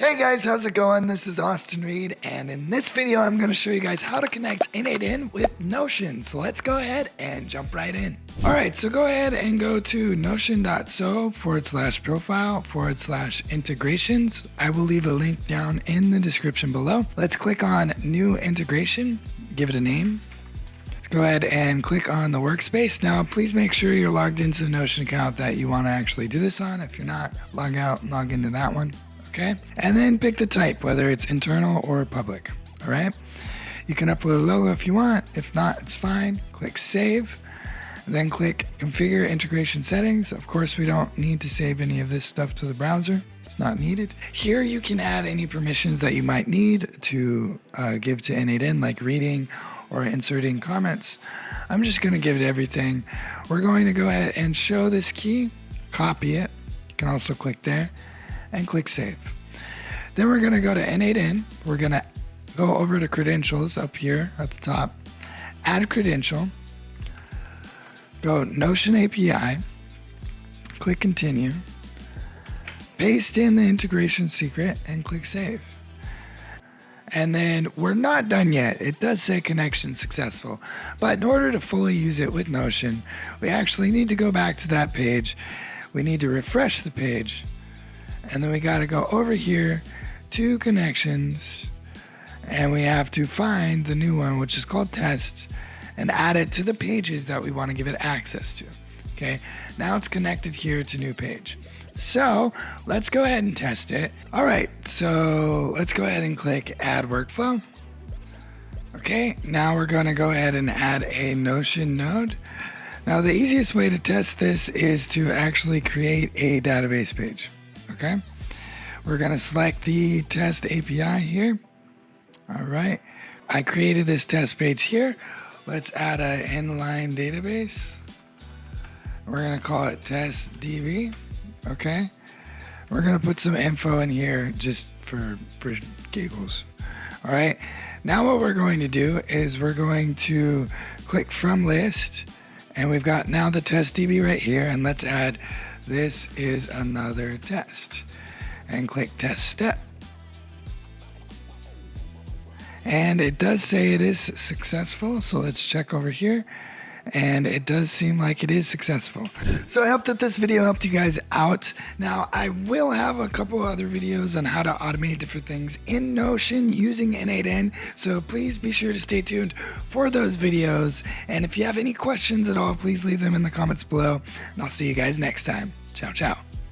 Hey guys, how's it going? This is Austin Reed, and in this video I'm going to show you guys how to connect N8N with Notion. So let's go ahead and jump right in. Alright, so go ahead and go to notion.so/profile/integrations. I will leave a link down in the description below. Let's click on New Integration, give it a name. Go ahead and click on the workspace. Now, please make sure you're logged into the Notion account that you want to actually do this on. If you're not, log out and log into that one. Okay, and then pick the type, whether it's internal or public. All right, you can upload a logo if you want. If not, it's fine. Click Save, then click Configure Integration Settings. Of course, we don't need to save any of this stuff to the browser. It's not needed. Here, you can add any permissions that you might need to give to N8N, like reading or inserting comments. I'm just going to give it everything. We're going to go ahead and show this key, copy it. You can also click there and click Save. Then we're going to go to N8N. We're going to go over to credentials up here at the top, add credential, go Notion API, click Continue, paste in the integration secret, and click Save. And then we're not done yet. It does say connection successful, but in order to fully use it with Notion, we actually need to go back to that page. We need to refresh the page, and then we got to go over here to connections, and we have to find the new one, which is called tests, and add it to the pages that we want to give it access to. Okay, now it's connected here to new page. So let's go ahead and test it. All right, so let's go ahead and click Add Workflow. Okay, now we're going to go ahead and add a Notion node. Now the easiest way to test this is to actually create a database page. Okay, we're going to select the test API here. All right, I created this test page here. Let's add an inline database. We're going to call it testDB. Okay, we're going to put some info in here just for giggles. All right, now what we're going to do is we're going to click from list, and we've got now the testDB right here, and let's add this is another test, and click test step. And it does say it is successful, so let's check over here. And it does seem like it is successful. So I hope that this video helped you guys out. Now, I will have a couple other videos on how to automate different things in Notion using N8N. So please be sure to stay tuned for those videos. And if you have any questions at all, please leave them in the comments below. And I'll see you guys next time. Ciao, ciao.